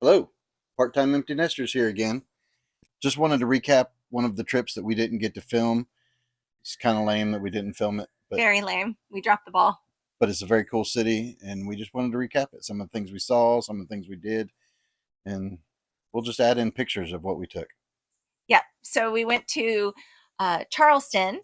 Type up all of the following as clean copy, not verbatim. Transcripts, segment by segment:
Hello, part-time empty nesters here again. Just wanted to recap one of the trips that we didn't get to film. It's kind of lame that we didn't film it, but Very lame. We dropped the ball. it's a very cool city, and we just wanted to recap it. Some of the things we saw, some of the things we did, and we'll just add in pictures of what we took. Yeah. So we went to Charleston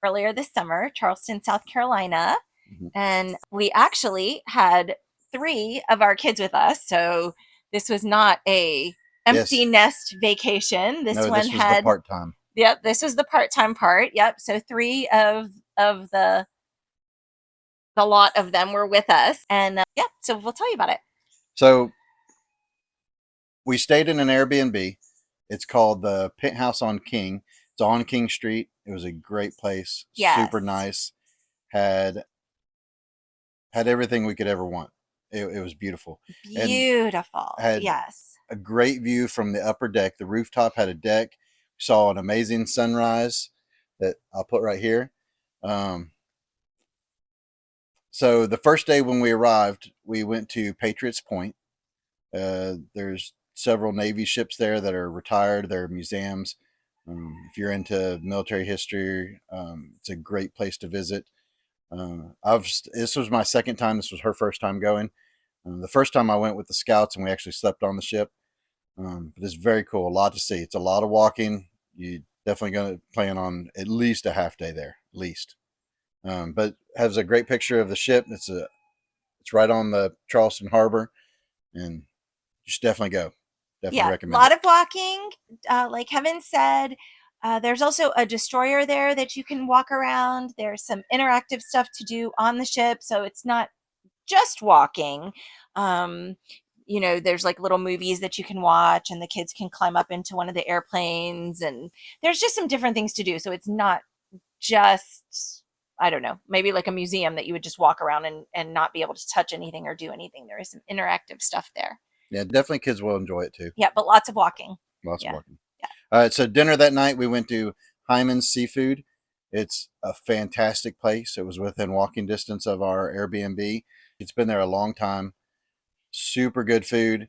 earlier this summer, Charleston, South Carolina. Mhm. And we actually had three of our kids with us. So this was not a Yes, empty nest vacation. This no, one this was the had, part-time. yep, this was the part-time part. Yep. So three of the lot of them were with us. And yeah, so we'll tell you about it. So we stayed in an Airbnb. It's called the Penthouse on King. It's on King Street. It was a great place, super Yes. nice. Had everything we could ever want. It was beautiful, and Beautiful. had Yes. a great view from the upper deck. The rooftop had a deck. Saw an amazing sunrise that I'll put right here. Um, so the first day when we arrived, we went to Patriots Point. There's several Navy ships there that are retired. They're museums. If you're into military history, it's a great place to visit. This was my second time. This was her first time going. The first time I went with the scouts and we actually slept on the ship. But it's very cool. A lot to see. It's a lot of walking. You definitely going to plan on at least a half day there, at least. But has a great picture of the ship. It's right on the Charleston Harbor, and you should definitely go. Definitely Yeah, a recommend lot it. of walking. Like Kevin said, there's also a destroyer there that you can walk around. There's some interactive stuff to do on the ship, so it's not just walking. Um, there's like little movies that you can watch, and the kids can climb up into one of the airplanes, and there's just some different things to do. So it's not just, I don't know, maybe like a museum that you would just walk around and not be able to touch anything or do anything. There is some interactive stuff there. Yeah, definitely kids will enjoy it too. Yeah, but lots of walking. Lots of Yeah. walking. Yeah. All right, so dinner that night we went to Hyman's Seafood. It's a fantastic place. It was within walking distance of our Airbnb. It's been there a long time. Super good food,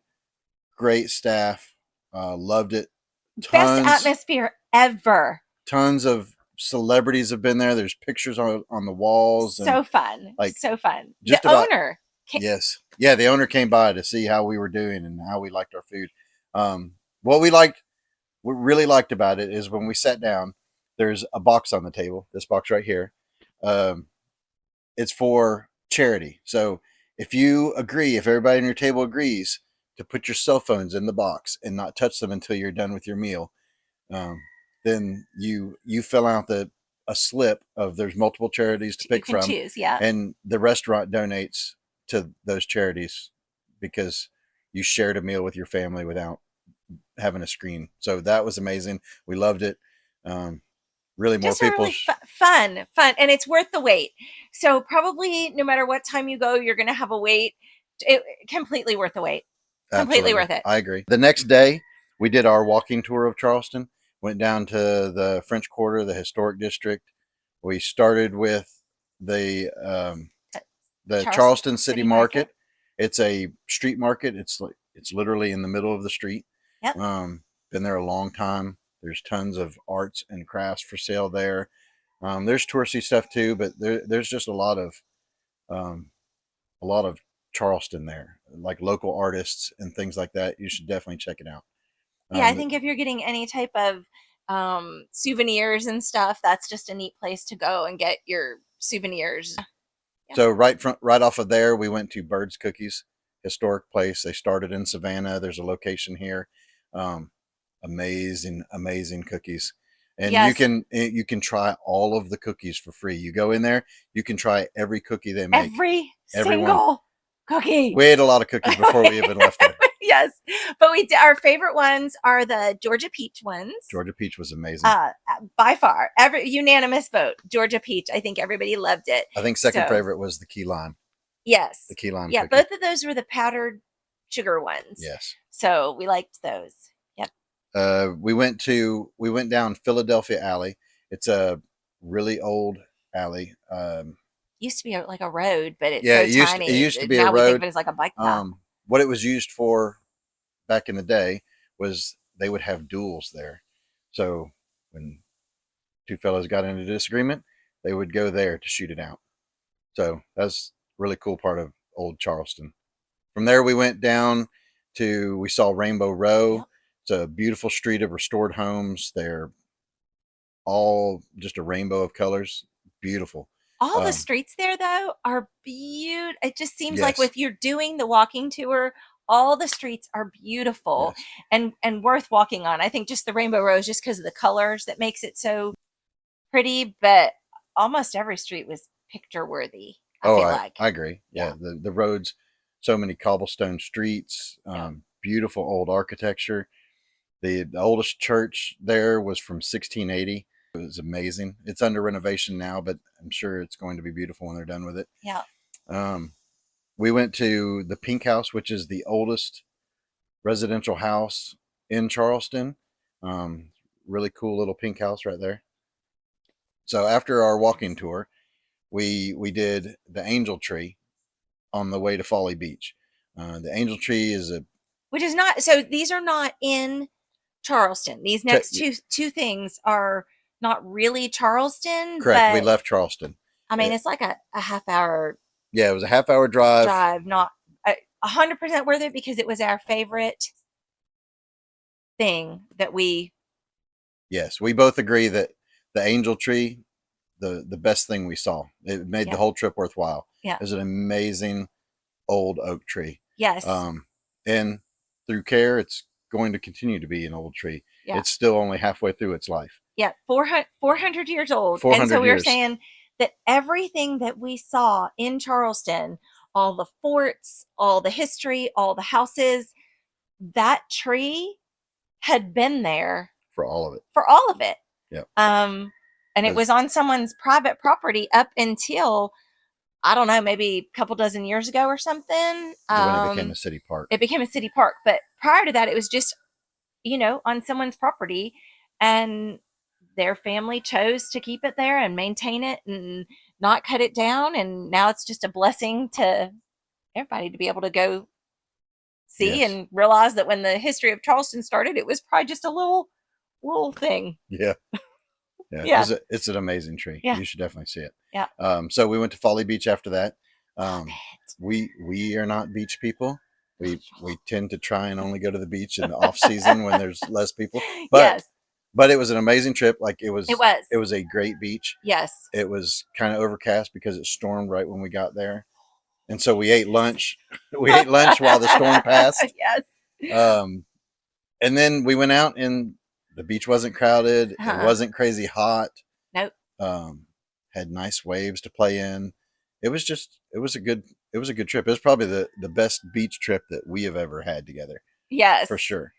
great staff. Loved it. Best Tons, atmosphere ever. tons of celebrities have been there. There's pictures on the walls and So fun. like So fun. The just about. owner came. Yes, yeah. The owner came by to see how we were doing and how we liked our food. What we liked, what we really liked about it is when we sat down. There's a box on the table. This box right here. Um, it's for charity. So if everybody on your table agrees to put your cell phones in the box and not touch them until you're done with your meal, um, then you fill out a slip of there's multiple charities to You pick can from, choose. Yeah. and the restaurant donates to those charities because you shared a meal with your family without having a screen. So that was amazing. We loved it. Um, really, more Just a people. really fun, and it's worth the wait. So probably no matter what time you go, you're going to have a wait. Completely worth the wait. Completely Absolutely, worth it. I agree. The next day, we did our walking tour of Charleston. Went down to the French Quarter, the historic district. We started with the um, Uh, the Charleston Charleston City City Market. Market. It's a street market. It's literally in the middle of the street. Yep. Um, Been there a long time. There's tons of arts and crafts for sale there. There's touristy stuff too, but there's just um, a lot of Charleston there, like local artists and things like that. You should definitely check it out. Yeah, I Um, think if you're getting any type of souvenirs and stuff, that's just a neat place to go and get your souvenirs. Yeah. so right off of there, we went to Bird's Cookies, historic place. They started in Savannah. There's a location here. Um, amazing cookies, and Yes, you can try all of the cookies for free. You go in there, you can try every cookie they make. every Everyone. single cookie. We ate a lot of cookies before we even left there. Yes, but we did, our favorite ones are the Georgia peach ones. Georgia peach was amazing. By far, every unanimous vote, Georgia peach. I think everybody loved it. I think second So favorite was the key lime. yes, The key lime yeah, cookie. both of those were the powdered sugar ones. Yes. So we liked those. Yep. We went down Philadelphia Alley. It's a really old alley. Used to be like a road, but it's Yeah, so it tiny. used to be a Now we think of road. it as like a bike path. What it was used for back in the day was they would have duels there. So when two fellows got into disagreement, they would go there to shoot it out. So that's a really cool part of old Charleston. From there, we went down we saw Rainbow Row. Yep. It's a beautiful street of restored homes. They're all just a rainbow of colors. Beautiful. All the Um, streets there, though, are beautiful. It just seems like yes, if you're doing the walking tour, all the streets are beautiful yes. and worth walking on. I think just the Rainbow Road, just because of the colors that makes it so pretty, but almost every street was picture worthy, I Oh, feel I like. agree. Yeah. Yeah, the roads, so many cobblestone streets, Yeah. beautiful old architecture. The oldest church there was from 1680. It was amazing. It's under renovation now, but I'm sure it's going to be beautiful when they're done with it. Yeah. Um, we went to the Pink House, which is the oldest residential house in Charleston. Um, really cool little pink house right there. So after our walking tour, we did the Angel Tree on the way to Folly Beach. The Angel Tree is a Which is not, so these are not in Charleston. These next two things are not really Charleston, correct. We but left Charleston. I mean, it's like a half hour Yeah, it was a half-hour drive. drive, not 100% worth it because it was our favorite thing that we. Yes, we both agree that the Angel Tree, the best thing we saw. It made the Yeah. whole trip worthwhile. Yeah. It was an amazing old oak tree. Yes. And through care, it's going to continue to be an old tree. Yeah. It's still only halfway through its life. Yeah. 400 years old. 400 and so we were years. saying that everything that we saw in Charleston, all the forts, all the history, all the houses, that tree had been there For all of it. for all of it. Yep. And it was on someone's private property up until, I don't know, maybe a couple dozen years ago or something. When it became a city park. It became a city park. But prior to that, it was just, on someone's property. And their family chose to keep it there and maintain it and not cut it down. And now it's just a blessing to everybody to be able to go see Yes. and realize that when the history of Charleston started, it was probably just a little thing. Yeah. Yeah. Yeah. It's an amazing tree. Yeah. You should definitely see it. Yeah. So we went to Folly Beach after that. Love it. We are not beach people. We tend to try and only go to the beach in the off season when there's less people. But Yes. but it was an amazing trip. Like it was It was a great beach. Yes. It was kind of overcast because it stormed right when we got there. And so we ate lunch. We ate lunch while the storm passed. Yes. And then we went out and the beach wasn't crowded. It wasn't crazy hot. Nope. Had nice waves to play in. It was a good trip. It was probably the best beach trip that we have ever had together. Yes. For sure.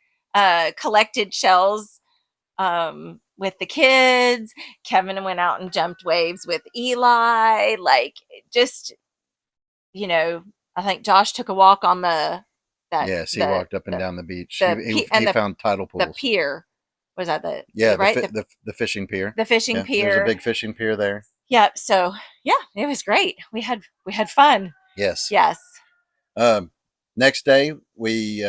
Collected shells with the kids. Kevin went out and jumped waves with Eli. Like, just, I think Josh took a walk on Yes, he walked up and down the beach. He found tidal pools. The pier. Was that the right? The fishing pier. The fishing pier. There's a big fishing pier there. Yep. So yeah, it was great. We had fun. Yes. Yes. Next day we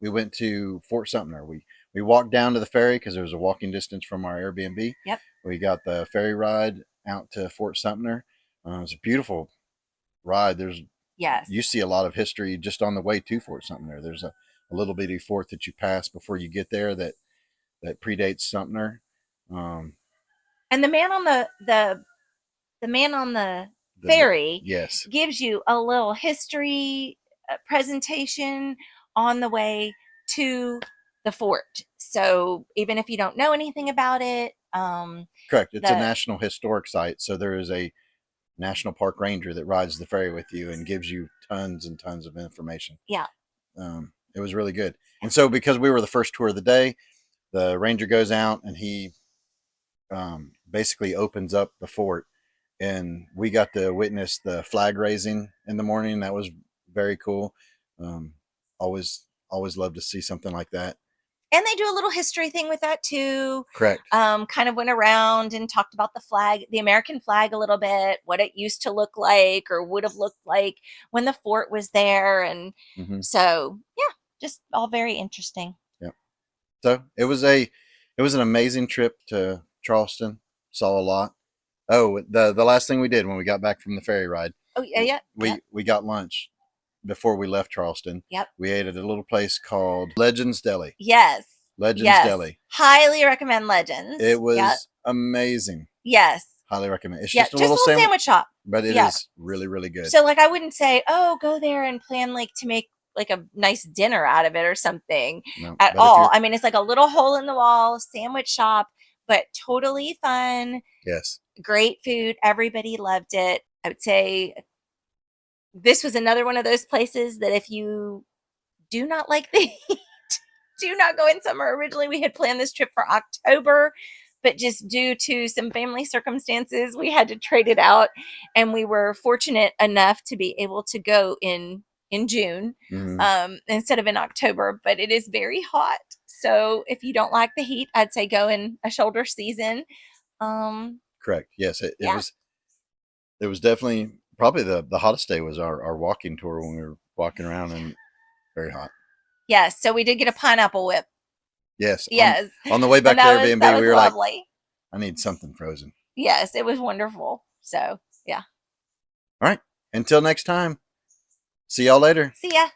went to Fort Sumter. We walked down to the ferry because there was a walking distance from our Airbnb. Yep. We got the ferry ride out to Fort Sumter. It was a beautiful ride. You see a lot of history just on the way to Fort Sumter. There's a little bitty fort that you pass before you get there that predates Sumter. And the man on the ferry yes, gives you a little history presentation on the way to the fort. So even if you don't know anything about it, correct. It's a national historic site. So there is a national park ranger that rides the ferry with you and gives you tons and tons of information. Yeah. It was really good. And so because we were the first tour of the day, the ranger goes out and he basically opens up the fort, and we got to witness the flag raising in the morning. That was very cool. Always love to see something like that. And they do a little history thing with that too. Correct. Kind of went around and talked about the flag, the American flag a little bit, what it used to look like or would have looked like when the fort was there. And so, yeah. just all very interesting. Yeah. So it was an amazing trip to Charleston. Saw a lot. Oh, the last thing we did when we got back from the ferry ride, Oh yeah, yeah, yep, we got lunch before we left Charleston. yep. We ate at a little place called Legends Deli. Yes, Legends yes. Deli. Highly recommend Legends. It Yep. was amazing. Yes. Highly recommend. It's Yep. just a Just a little little sandwich, sandwich shop. but it Yep. is really, really good. So like I wouldn't say, oh, go there and plan like to make like a nice dinner out of it or something No, at but if all. you're I mean, it's like a little hole in the wall sandwich shop, but totally fun. yes, Great food. Everybody loved it. I would say this was another one of those places that if you do not like the heat, do not go in summer. Originally, we had planned this trip for October, but just due to some family circumstances, we had to trade it out, and we were fortunate enough to be able to go in June hmm instead of in October. But it is very hot, so if you don't like the heat, I'd say go in a shoulder season. correct. Yes, Yeah. it was definitely probably the hottest day was our walking tour when we were walking around and very hot. Yes, so we did get a pineapple whip. Yes, Yes, on the way back and to that Airbnb, was we were like, lovely. I need something frozen. Yes, it was wonderful. So yeah. All right, until next time. See y'all later. See ya.